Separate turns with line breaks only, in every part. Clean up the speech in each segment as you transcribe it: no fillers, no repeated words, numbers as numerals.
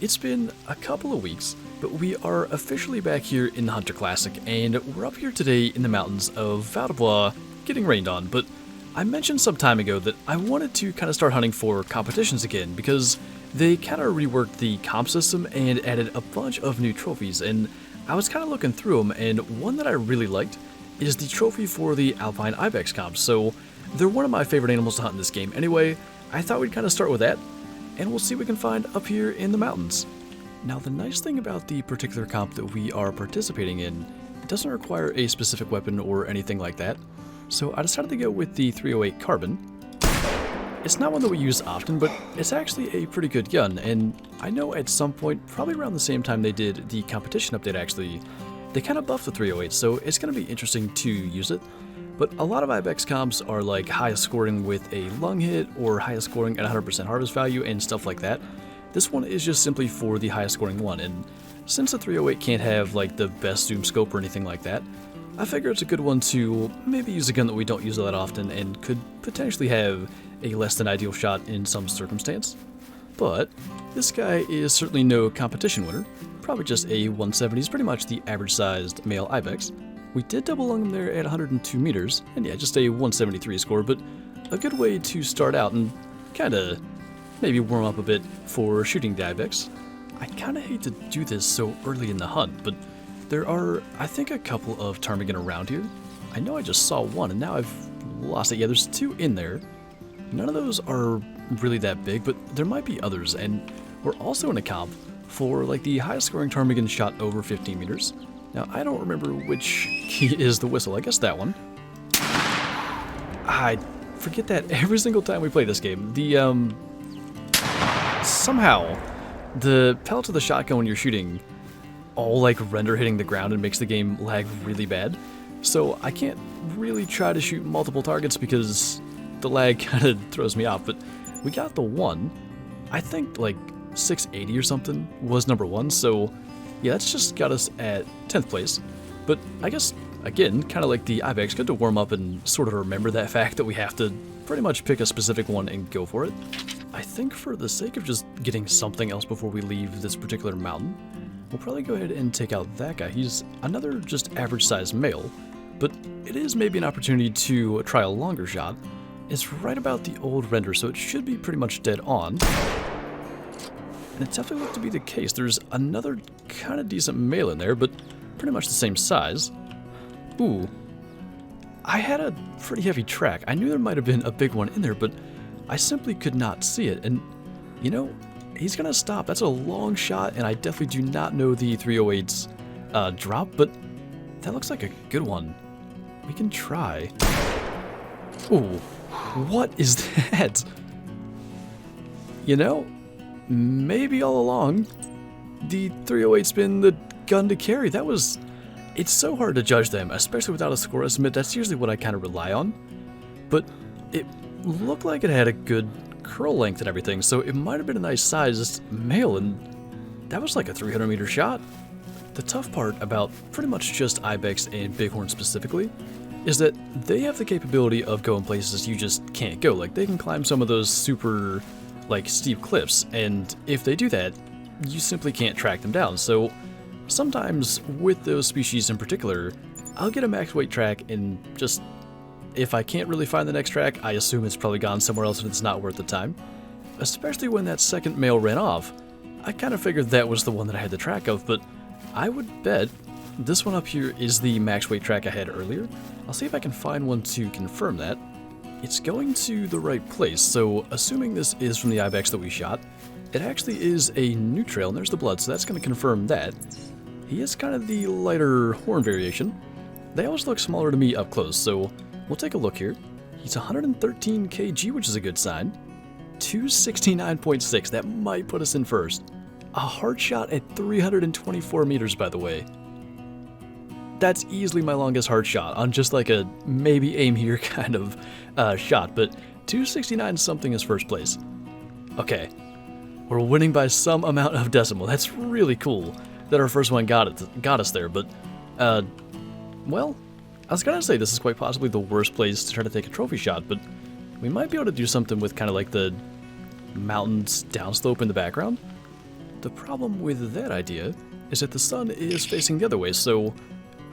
It's been a couple of weeks, but we are officially back here in the Hunter Classic, and we're up here today in the mountains of Val-Des-Bois, getting rained on, but I mentioned some time ago that I wanted to kind of start hunting for competitions again, because they kind of reworked the comp system and added a bunch of new trophies, and I was kind of looking through them, and one that I really liked is the trophy for the Alpine Ibex comp, so they're one of my favorite animals to hunt in this game. Anyway, I thought we'd kind of start with that, and we'll see what we can find up here in the mountains. Now, the nice thing about the particular comp that we are participating in, it doesn't require a specific weapon or anything like that, so I decided to go with the 308 Carbon. It's not one that we use often, but it's actually a pretty good gun, and I know at some point, probably around the same time they did the competition update actually, they kind of buffed the 308, so it's going to be interesting to use it. But a lot of Ibex comps are like highest scoring with a lung hit or highest scoring at 100% harvest value and stuff like that. This one is just simply for the highest scoring one, and since the 308 can't have like the best zoom scope or anything like that, I figure it's a good one to maybe use a gun that we don't use that often and could potentially have a less than ideal shot in some circumstance. But this guy is certainly no competition winner, probably just a 170. He's pretty much the average sized male Ibex. We did double lung him there at 102 meters, and yeah, just a 173 score, but a good way to start out and kind of maybe warm up a bit for shooting the Ibex. I kind of hate to do this so early in the hunt, but there are, I think, a couple of ptarmigan around here. I know I just saw one, and now I've lost it. Yeah, there's two in there. None of those are really that big, but there might be others, and we're also in a comp for like the highest scoring ptarmigan shot over 15 meters. Now, I don't remember which key is the whistle. I guess that one. I forget that every single time we play this game. Somehow, the pellets of the shotgun when you're shooting all like render hitting the ground and makes the game lag really bad. So I can't really try to shoot multiple targets because the lag kind of throws me off. But we got the one. I think like 680 or something was number one. So yeah, that's just got us at 10th place, but I guess, again, kind of like the Ibex, good to warm up and sort of remember that fact that we have to pretty much pick a specific one and go for it. I think for the sake of just getting something else before we leave this particular mountain, we'll probably go ahead and take out that guy. He's another just average-sized male, but it is maybe an opportunity to try a longer shot. It's right about the old render, so it should be pretty much dead on. And it definitely looked to be the case. There's another kind of decent male in there, but pretty much the same size. Ooh. I had a pretty heavy track. I knew there might have been a big one in there, but I simply could not see it. And, you know, he's going to stop. That's a long shot, and I definitely do not know the 308's drop, but that looks like a good one. We can try. Ooh. What is that? You know, maybe all along, the 308's been the gun to carry. It's so hard to judge them, especially without a score estimate. That's usually what I kind of rely on. But it looked like it had a good curl length and everything, so it might have been a nice sized male, and that was like a 300 meter shot. The tough part about pretty much just Ibex and Bighorn specifically is that they have the capability of going places you just can't go. Like, they can climb some of those super like steep cliffs, and if they do that, you simply can't track them down. So sometimes with those species in particular, I'll get a max weight track, and just if I can't really find the next track, I assume it's probably gone somewhere else and it's not worth the time. Especially when that second male ran off, I kind of figured that was the one that I had the track of, but I would bet this one up here is the max weight track I had earlier. I'll see if I can find one to confirm that. It's going to the right place, so assuming this is from the Ibex that we shot, it actually is a new trail, and there's the blood, so that's going to confirm that. He is kind of the lighter horn variation. They always look smaller to me up close, so we'll take a look here. He's 113 kg, which is a good sign. 269.6, that might put us in first. A hard shot at 324 meters, by the way. That's easily my longest hard shot on just like a maybe aim here kind of shot, but 269 something is first place. Okay, we're winning by some amount of decimal. That's really cool that our first one got us there, but well, I was gonna say this is quite possibly the worst place to try to take a trophy shot, but we might be able to do something with kind of like the mountains downslope in the background. The problem with that idea is that the sun is facing the other way, so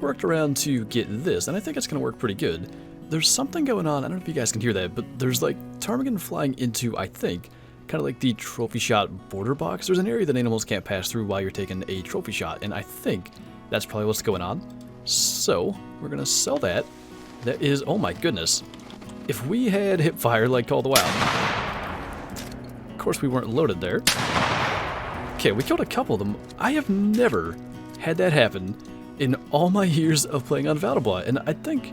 worked around to get this, and I think it's going to work pretty good. There's something going on, I don't know if you guys can hear that, but there's like ptarmigan flying into, I think, kind of like the trophy shot border box. There's an area that animals can't pass through while you're taking a trophy shot, and I think that's probably what's going on. So, we're going to sell that. That is, oh my goodness. If we had hip fire like Call the Wild. Of course we weren't loaded there. Okay, we killed a couple of them. I have never had that happen in all my years of playing on Val-Des-Bois, and I think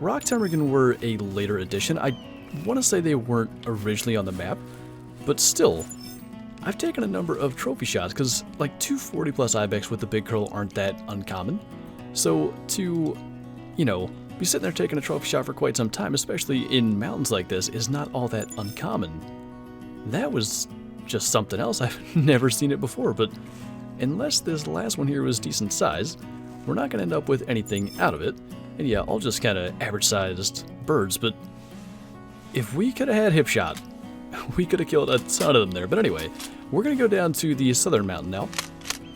rock ptarmigan were a later addition. I want to say they weren't originally on the map, but still, I've taken a number of trophy shots, because like 240 plus Ibex with the big curl aren't that uncommon. So to, you know, be sitting there taking a trophy shot for quite some time, especially in mountains like this, is not all that uncommon. That was just something else. I've never seen it before, but unless this last one here was decent size, we're not going to end up with anything out of it. And yeah, all just kind of average-sized birds, but if we could have had hip shot, we could have killed a ton of them there. But anyway, we're going to go down to the southern mountain now.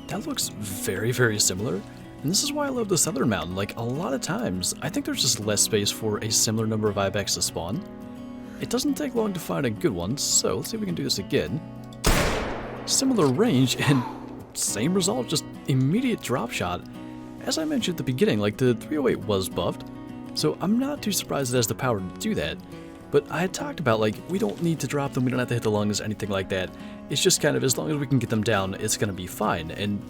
That looks very, very similar. And this is why I love the southern mountain. Like, a lot of times, I think there's just less space for a similar number of Ibex to spawn. It doesn't take long to find a good one, so let's see if we can do this again. Similar range and same result, just immediate drop shot. As I mentioned at the beginning, like, the 308 was buffed, so I'm not too surprised it has the power to do that. But I had talked about, like, we don't need to drop them, we don't have to hit the lungs, anything like that. It's just kind of, as long as we can get them down, it's going to be fine. And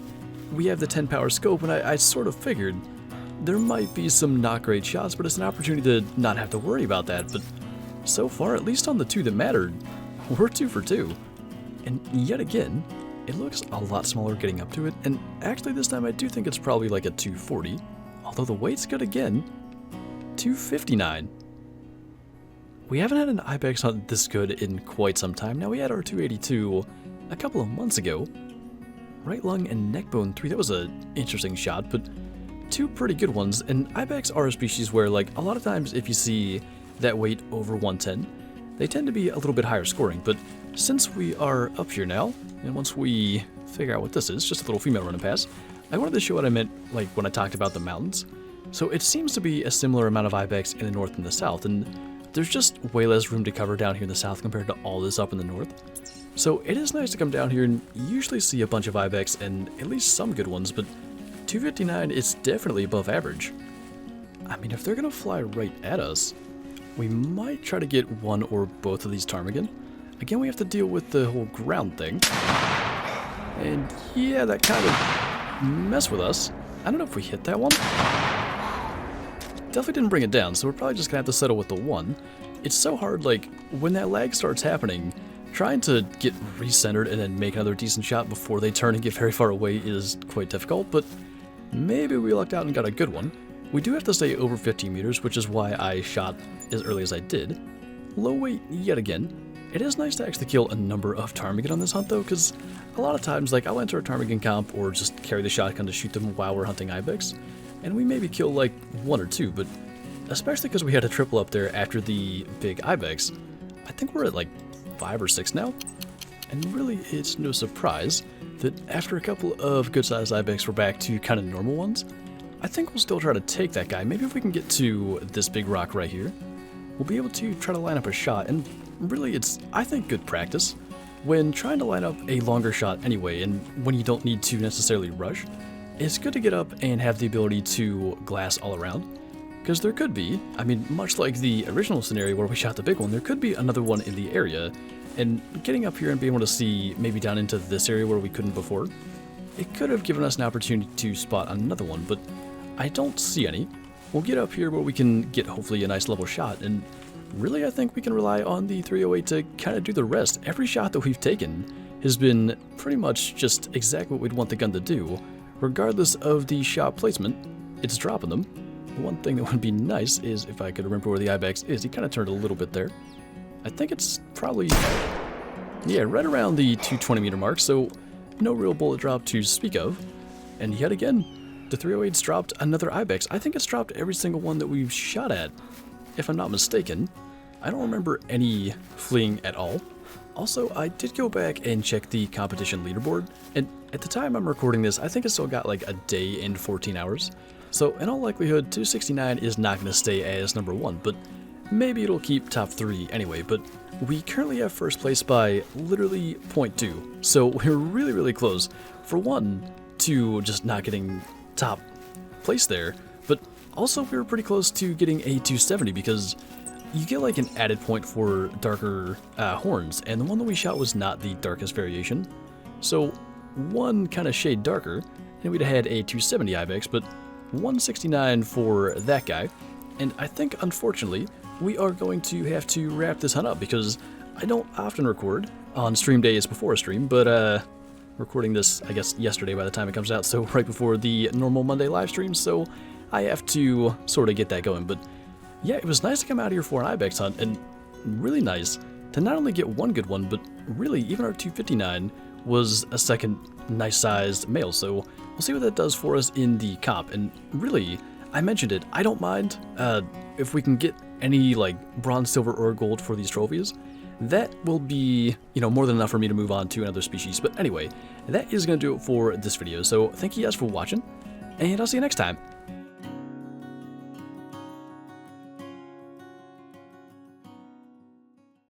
we have the 10 power scope, and I sort of figured there might be some not great shots, but it's an opportunity to not have to worry about that. But so far, at least on the two that mattered, we're 2 for 2. And yet again, it looks a lot smaller getting up to it, and actually this time I do think it's probably like a 240, although the weight's good again. 259. We haven't had an Ibex hunt this good in quite some time. Now, we had our 282 a couple of months ago. Right lung and neck bone 3, that was an interesting shot, but 2 pretty good ones. And Ibex are a species where, like, a lot of times if you see that weight over 110, they tend to be a little bit higher scoring. But since we are up here now, and once we figure out what this is, just a little female running past, I wanted to show what I meant, like, when I talked about the mountains. So it seems to be a similar amount of Ibex in the north and the south, and there's just way less room to cover down here in the south compared to all this up in the north. So it is nice to come down here and usually see a bunch of Ibex and at least some good ones, but 259 is definitely above average. I mean, if they're gonna fly right at us, we might try to get one or both of these ptarmigan. Again, we have to deal with the whole ground thing. And yeah, that kind of messed with us. I don't know if we hit that one. Definitely didn't bring it down, so we're probably just gonna have to settle with the 1. It's so hard, like, when that lag starts happening, trying to get recentered and then make another decent shot before they turn and get very far away is quite difficult, but maybe we lucked out and got a good one. We do have to stay over 15 meters, which is why I shot as early as I did. Low weight yet again. It is nice to actually kill a number of ptarmigan on this hunt, though, because a lot of times, like, I'll enter a ptarmigan comp or just carry the shotgun to shoot them while we're hunting Ibex, and we maybe kill, like, 1 or 2, but especially because we had a triple up there after the big Ibex, I think we're at, like, 5 or 6 now, and really it's no surprise that after a couple of good-sized Ibex, we're back to kind of normal ones. I think we'll still try to take that guy. Maybe if we can get to this big rock right here, we'll be able to try to line up a shot, and really it's, I think, good practice when trying to line up a longer shot anyway, and when you don't need to necessarily rush. It's good to get up and have the ability to glass all around, because there could be, I mean, much like the original scenario where we shot the big one, there could be another one in the area, and getting up here and being able to see maybe down into this area where we couldn't before, it could have given us an opportunity to spot another one, but I don't see any. We'll get up here where we can get hopefully a nice level shot, and really I think we can rely on the 308 to kind of do the rest. Every shot that we've taken has been pretty much just exactly what we'd want the gun to do. Regardless of the shot placement, it's dropping them. The one thing that would be nice is if I could remember where the Ibex is. He kind of turned a little bit there. I think it's probably, yeah, right around the 220 meter mark, so no real bullet drop to speak of. And yet again, the 308's dropped another Ibex. I think it's dropped every single one that we've shot at, if I'm not mistaken. I don't remember any fleeing at all. Also, I did go back and check the competition leaderboard, and at the time I'm recording this, I think I still got like a day and 14 hours. So in all likelihood, 269 is not going to stay as number 1, but maybe it'll keep top 3 anyway. But we currently have first place by literally 0.2, so we're really close. For one, to just not getting top place there, but also we were pretty close to getting a 270 because you get like an added point for darker horns, and the one that we shot was not the darkest variation. So one kind of shade darker, and we'd have had a 270 Ibex, but 169 for that guy. And I think, unfortunately, we are going to have to wrap this hunt up because I don't often record on stream days before a stream, but recording this, I guess, yesterday by the time it comes out, so right before the normal Monday live stream, so I have to sort of get that going. But yeah, it was nice to come out here for an Ibex hunt, and really nice to not only get one good one, but really, even our 259 was a second nice-sized male, so we'll see what that does for us in the comp. And really, I mentioned it, I don't mind if we can get any, like, bronze, silver, or gold for these trophies. That will be, you know, more than enough for me to move on to another species. But anyway, that is going to do it for this video, so thank you guys for watching, and I'll see you next time.